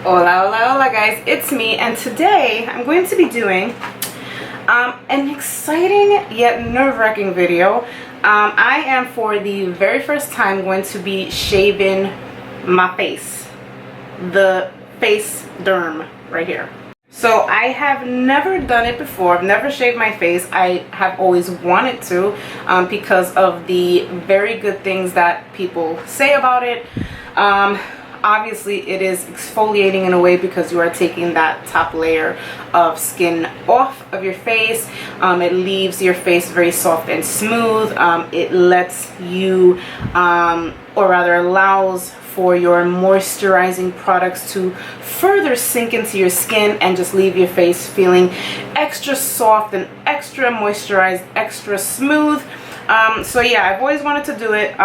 Hola, hola, hola guys, it's me, and today I'm going to be doing an exciting yet nerve-wracking video. I am for the very first time going to be shaving my face, the face derm right here. So I have never done it before. I've never shaved my face. I have always wanted to because of the very good things that people say about it. Obviously it is exfoliating in a way because you are taking that top layer of skin off of your face. It leaves your face very soft and smooth. It lets you, or rather allows for your moisturizing products to further sink into your skin and just leave your face feeling extra soft and extra moisturized, extra smooth. So yeah, I've always wanted to do it.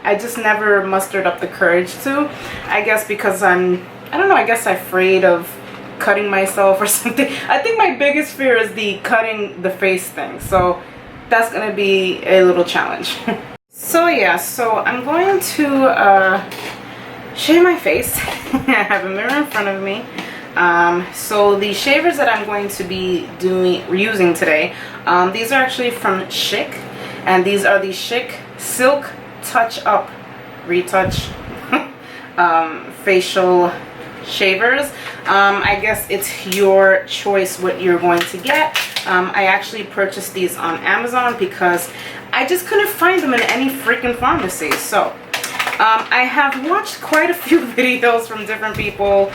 I just never mustered up the courage to. I guess because I don't know, I guess I'm afraid of cutting myself or something. I think my biggest fear is the cutting the face thing. So that's gonna be a little challenge. So yeah, so I'm going to shave my face. I have a mirror in front of me. So the shavers that I'm going to be using today, these are actually from Schick, and these are the Schick Silk Touch Up Retouch facial shavers. I guess it's your choice what you're going to get. I actually purchased these on Amazon because I just couldn't find them in any freaking pharmacy. So I have watched quite a few videos from different people,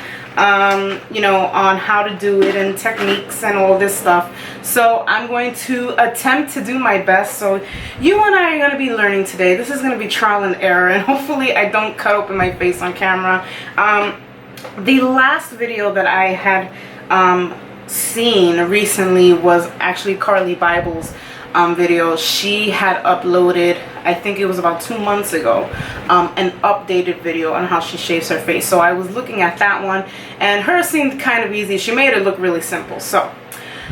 you know, on how to do it and techniques and all this stuff. So I'm going to attempt to do my best. So you and I are going to be learning today. This is going to be trial and error, and hopefully I don't cut open my face on camera. The last video that I had seen recently was actually Carly Bible's video. She had uploaded, I think it was about 2 months ago, an updated video on how she shaves her face. So I was looking at that one, and hers seemed kind of easy. She made it look really simple. So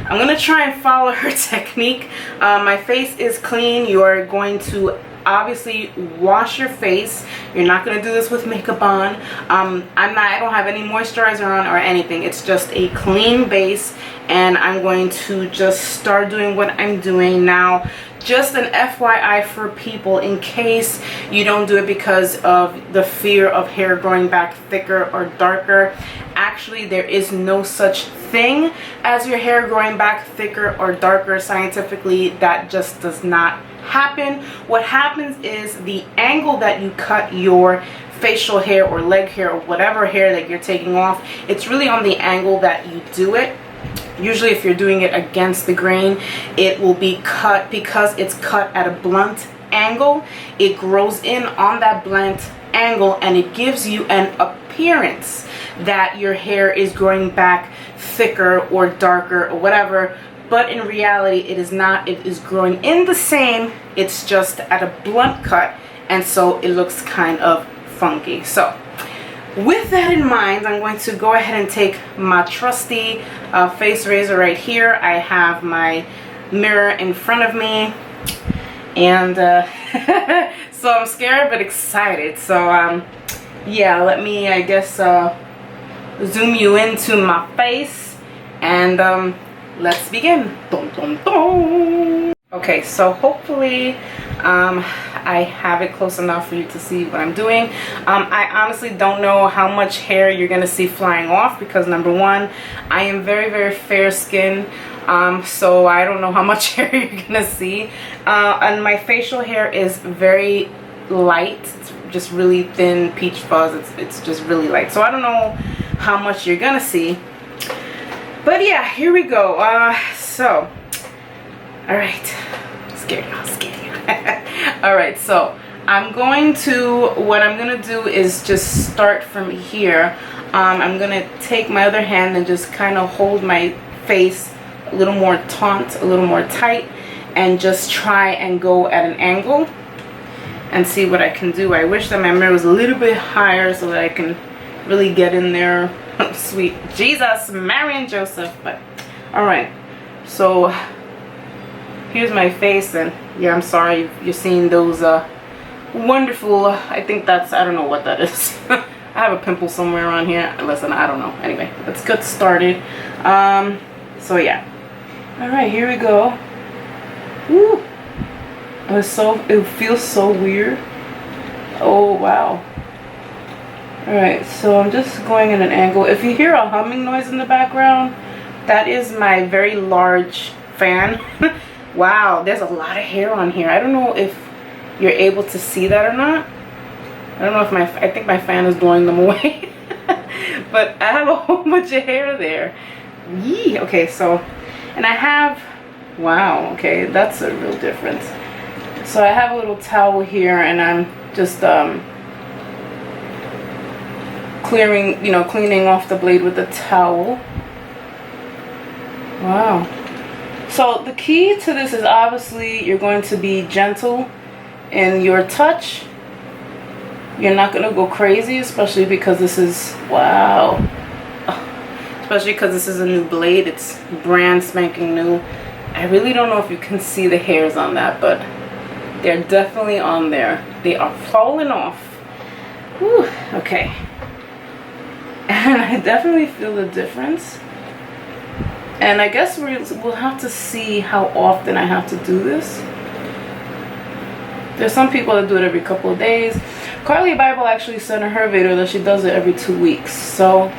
I'm gonna try and follow her technique. My face is clean. You are going to obviously wash your face. You're not going to do this with makeup on. I don't have any moisturizer on or anything. It's just a clean base, and I'm going to just start doing what I'm doing now. Just an FYI for people, in case you don't do it because of the fear of hair growing back thicker or darker. Actually, there is no such thing as your hair growing back thicker or darker. Scientifically, that just does not happen. What happens is the angle that you cut your facial hair or leg hair or whatever hair that you're taking off, it's really on the angle that you do it. Usually if you're doing it against the grain, it will be cut, because it's cut at a blunt angle. It grows in on that blunt angle, and it gives you an appearance that your hair is growing back thicker or darker or whatever. But in reality, it is not. It is growing in the same. It's just at a blunt cut, and so it looks kind of funky. So with that in mind, I'm going to go ahead and take my trusty face razor right here. I have my mirror in front of me, and so I'm scared but excited. So yeah, let me, I guess, zoom you into my face, and let's begin. Dun, dun, dun. Okay, so hopefully I have it close enough for you to see what I'm doing. I honestly don't know how much hair you're gonna see flying off, because number one, I am very, very fair skinned, so I don't know how much hair you're gonna see. And my facial hair is very light. It's just really thin peach fuzz. It's just really light, so I don't know how much you're gonna see. But yeah, here we go. So, all right, scared you, all right, so what I'm gonna do is just start from here. I'm gonna take my other hand and just kind of hold my face a little more taut, a little more tight, and just try and go at an angle and see what I can do. I wish that my mirror was a little bit higher so that I can really get in there. Sweet Jesus, Mary and Joseph. But all right, so here's my face, and yeah, I'm sorry you're seeing those wonderful, I think that's, I don't know what that is. I have a pimple somewhere around here. Listen, I don't know. Anyway, let's get started. So yeah. All right, here we go. Woo. It feels so weird. Oh wow. All right, so I'm just going in an angle. If you hear a humming noise in the background, that is my very large fan. Wow, there's a lot of hair on here. I don't know if you're able to see that or not. I don't know if I think my fan is blowing them away. But I have a whole bunch of hair there. Yee. Okay, so, and I have, wow, okay, that's a real difference. So I have a little towel here, and I'm just cleaning off the blade with the towel. Wow. So the key to this is obviously you're going to be gentle in your touch. You're not going to go crazy, especially because this is, wow. Especially because this is a new blade. It's brand spanking new. I really don't know if you can see the hairs on that, but they're definitely on there. They are falling off. Whew, okay. And I definitely feel the difference. And I guess we'll have to see how often I have to do this. There's some people that do it every couple of days. Carly Bible actually said in her video that she does it every 2 weeks. So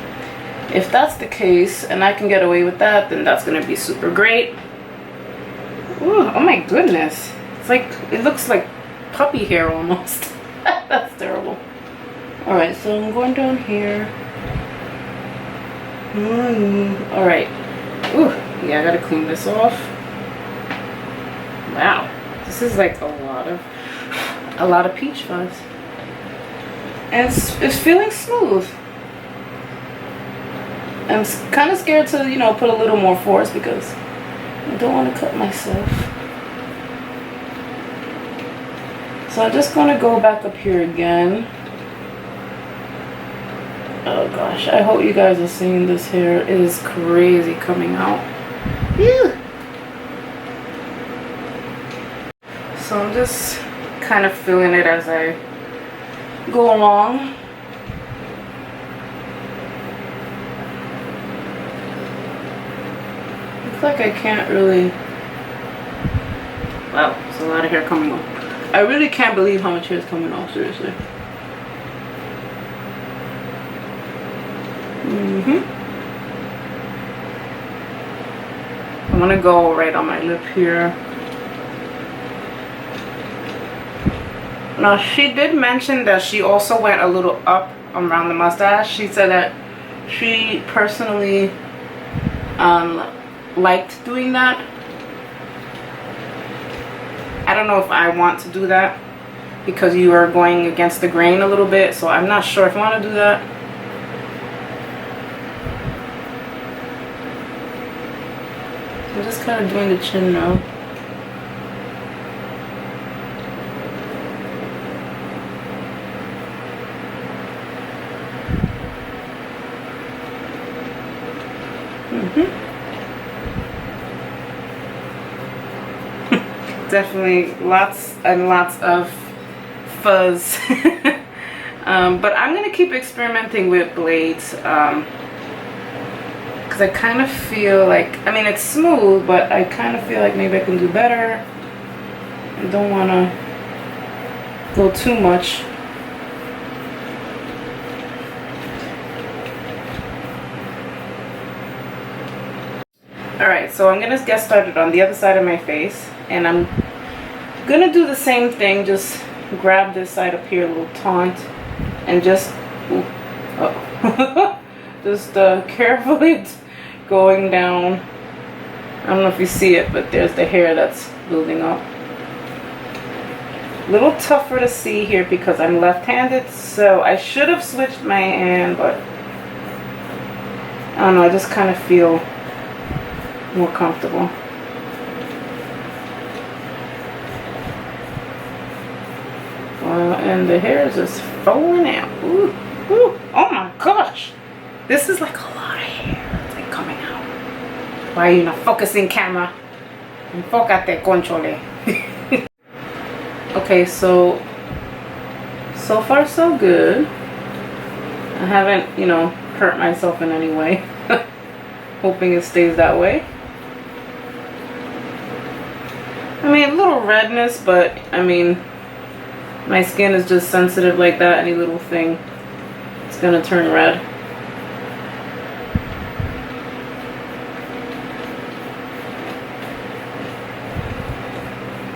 if that's the case and I can get away with that, then that's going to be super great. Ooh, oh my goodness. It's like, it looks like puppy hair almost. That's terrible. Alright, so I'm going down here. Alright. Ooh, yeah, I gotta clean this off. Wow, this is like a lot of peach fuzz, and it's feeling smooth. I'm kind of scared to, put a little more force because I don't want to cut myself. So I'm just gonna go back up here again. Oh gosh, I hope you guys are seeing this hair. It is crazy coming out. Ew. So I'm just kind of feeling it as I go along. Looks like I can't really... Wow, there's a lot of hair coming off. I really can't believe how much hair is coming off, seriously. I'm gonna go right on my lip here. Now she did mention that she also went a little up around the mustache. She said that she personally liked doing that. I don't know if I want to do that because you are going against the grain a little bit, so I'm not sure if I want to do that. I'm just kind of doing the chin now. Definitely lots and lots of fuzz. But I'm going to keep experimenting with blades. Because I kind of feel like, I mean, it's smooth, but I kind of feel like maybe I can do better. I don't want to go too much. Alright, so I'm going to get started on the other side of my face. And I'm going to do the same thing, just grab this side up here, a little taunt, and just, just carefully going down. I don't know if you see it, but there's the hair that's building up. A little tougher to see here because I'm left-handed, so I should have switched my hand, but I don't know, I just kind of feel more comfortable. And the hair is just falling out. Ooh, ooh, oh my gosh. This is like a lot of hair. It's like coming out. Why are you not focusing, camera? Enfócate, conchole. Okay, so far so good. I haven't, you know, hurt myself in any way. Hoping it stays that way. I mean, a little redness, but I mean, my skin is just sensitive like that. Any little thing, it's gonna turn red.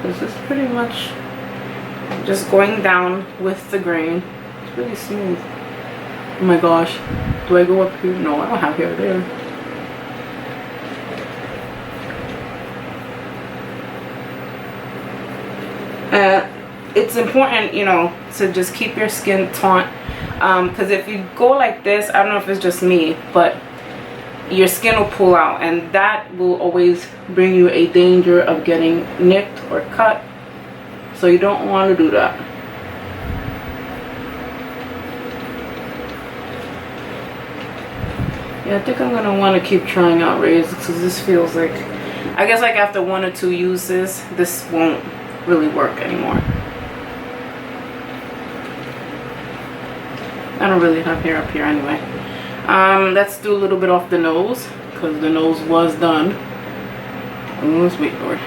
This is pretty much just going down with the grain. It's really smooth. Oh my gosh. Do I go up here? No, I don't have hair there. It's important, you know, to just keep your skin taut. Because if you go like this, I don't know if it's just me, but your skin will pull out, and that will always bring you a danger of getting nicked or cut. So you don't want to do that. Yeah, I think I'm going to want to keep trying out razors, because this feels like, I guess like after 1 or 2 uses, this won't really work anymore. I don't really have hair up here anyway. Let's do a little bit off the nose, because the nose was done. Oh, sweet Lord.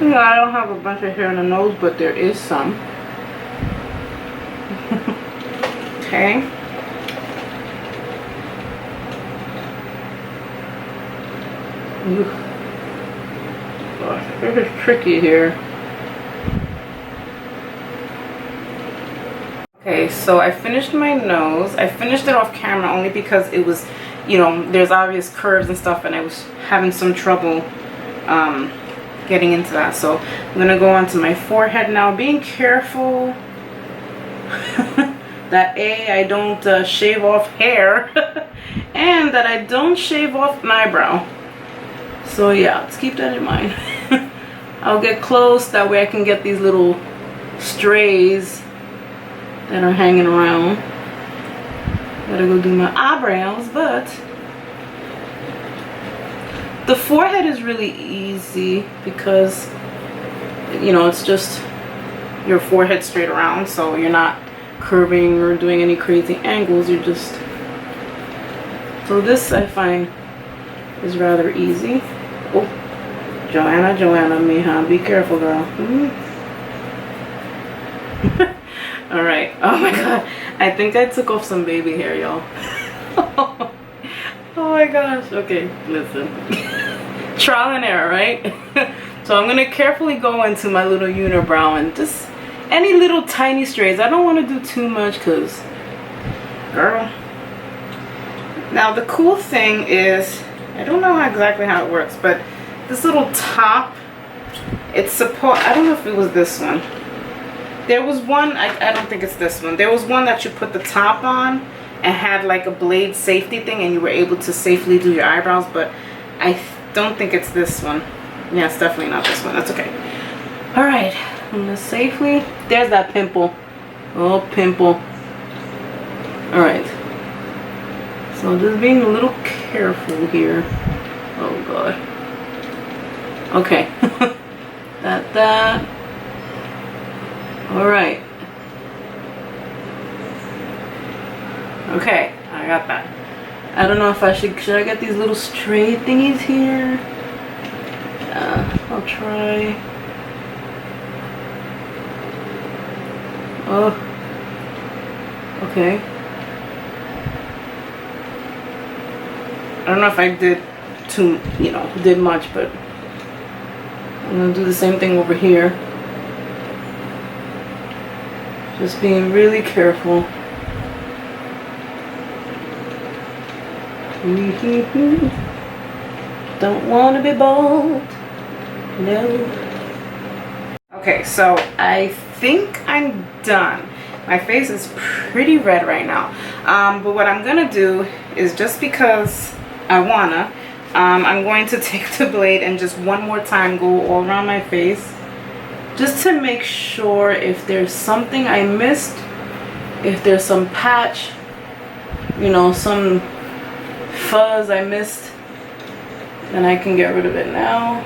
Yeah, I don't have a bunch of hair on the nose, but there is some. Okay. Ooh. Gosh, this is tricky here. Okay, so I finished my nose. I finished it off camera only because it was, you know, there's obvious curves and stuff, and I was having some trouble getting into that. So I'm gonna go onto my forehead now, being careful that I don't shave off hair and that I don't shave off my eyebrow. So yeah, let's keep that in mind. I'll get close, that way I can get these little strays that are hanging around. Gotta go do my eyebrows, but the forehead is really easy because, you know, it's just your forehead straight around, so you're not curving or doing any crazy angles. You're just, so this I find is rather easy. Oh, Joanna, mija, be careful, girl. All right. Oh my God, I think I took off some baby hair, y'all. Oh my gosh. Okay, listen. Trial and error, right? So I'm gonna carefully go into my little unibrow and just any little tiny strays. I don't want to do too much because, girl. Now the cool thing is, I don't know exactly how it works, but this little top, it's supposed, I don't know if it was this one. There was one, I don't think it's this one. There was one that you put the top on and had like a blade safety thing, and you were able to safely do your eyebrows, but I don't think it's this one. Yeah, it's definitely not this one. That's okay. All right, I'm gonna safely, there's that pimple. Oh, pimple. All right. So just being a little careful here. Oh God. Okay. that. All right. Okay, I got that. I don't know if I should I get these little stray thingies here? I'll try. Oh. Okay. I don't know if I did did much, but I'm gonna do the same thing over here. Just being really careful. Don't want to be bald. No. Okay, so I think I'm done. My face is pretty red right now. But what I'm gonna do is, just because I wanna, I'm going to take the blade and just one more time go all around my face, just to make sure if there's something I missed, if there's some patch, you know, some fuzz I missed, then I can get rid of it now.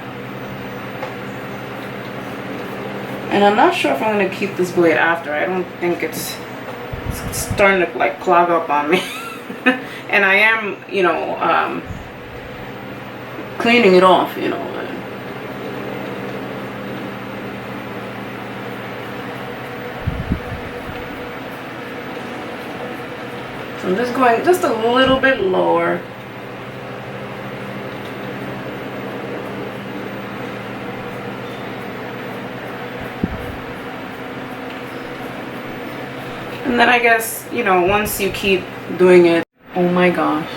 And I'm not sure if I'm going to keep this blade after. I don't think it's starting to like clog up on me. And I am, you know, cleaning it off, you know. So I'm just going just a little bit lower. And then I guess, you know, once you keep doing it, oh my gosh.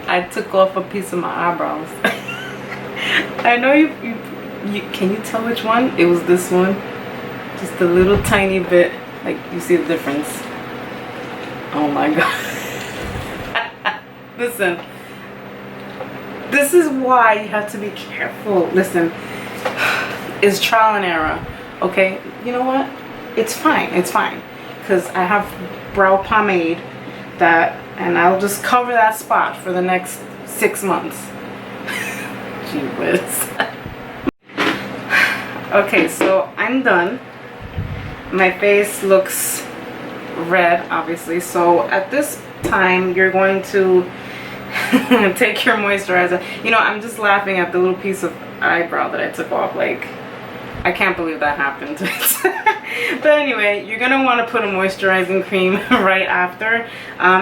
I took off a piece of my eyebrows. I know you can you tell which one? It was this one. Just a little tiny bit. Like, you see the difference. Oh my god. Listen. This is why you have to be careful. Listen. It's trial and error. Okay, you know what? It's fine. It's fine. Because I have brow pomade that, and I'll just cover that spot for the next 6 months. Gee whiz. Okay, so I'm done. My face looks red, obviously. So at this time, you're going to take your moisturizer. You know, I'm just laughing at the little piece of eyebrow that I took off. Like, I can't believe that happened. But anyway, you're going to want to put a moisturizing cream right after.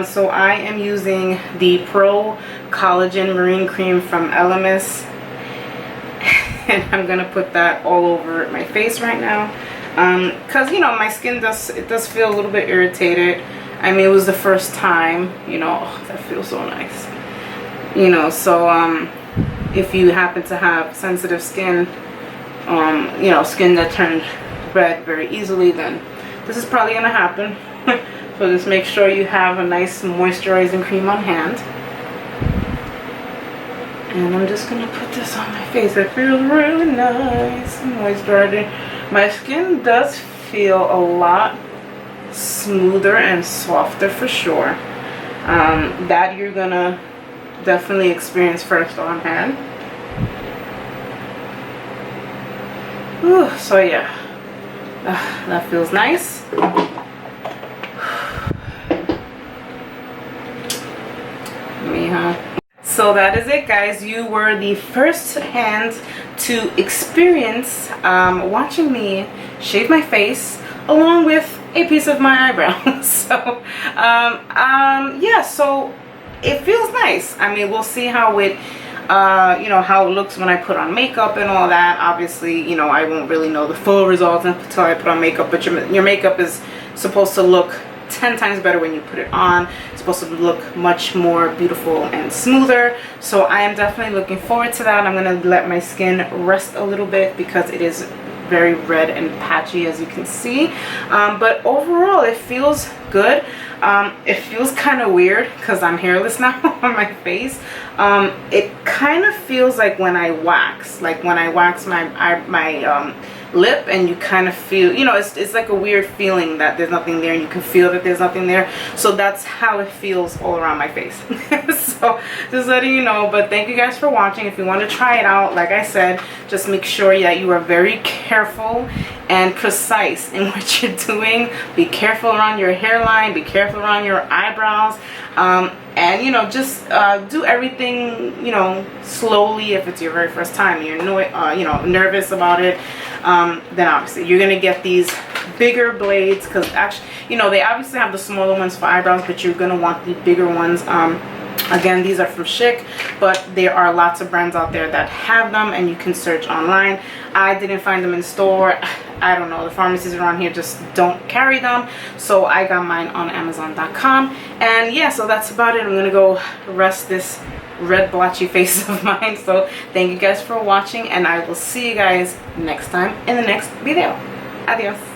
So I am using the Pro Collagen Marine Cream from Elemis. And I'm going to put that all over my face right now. Because, you know, my skin does feel a little bit irritated. I mean, it was the first time, you know. Oh, that feels so nice. You know, so if you happen to have sensitive skin, you know, skin that turns red very easily, then this is probably going to happen. So just make sure you have a nice moisturizing cream on hand. And I'm just going to put this on my face. It feels really nice and moisturizing. My skin does feel a lot smoother and softer for sure. That you're going to definitely experience first on hand. Ooh, so yeah, that feels nice. So that is it, guys. You were the first hand to experience watching me shave my face along with a piece of my eyebrow. So yeah, so it feels nice. I mean, we'll see how it you know, how it looks when I put on makeup and all that. Obviously, you know, I won't really know the full results until I put on makeup, but your makeup is supposed to look 10 times better when you put it on. It's supposed to look much more beautiful and smoother. So I am definitely looking forward to that. I'm going to let my skin rest a little bit because it is very red and patchy, as you can see. But overall, it feels good. It feels kind of weird because I'm hairless now on my face. It kind of feels like when I wax, my lip, and you kind of feel, you know, it's like a weird feeling that there's nothing there, and you can feel that there's nothing there. So that's how it feels all around my face. So just letting you know. But thank you guys for watching. If you want to try it out, like I said, just make sure that you are very careful and precise in what you're doing. Be careful around your hairline, be careful around your eyebrows, and you know, just do everything, you know, slowly. If it's your very first time, you're you know, nervous about it, then obviously you're gonna get these bigger blades, because actually, you know, they obviously have the smaller ones for eyebrows, but you're gonna want the bigger ones. Again, these are from Chic, but there are lots of brands out there that have them, and you can search online. I didn't find them in store. I don't know, the pharmacies around here just don't carry them, so I got mine on Amazon.com. And yeah, so that's about it. I'm gonna go rest this red blotchy face of mine. So thank you guys for watching, and I will see you guys next time in the next video. Adios.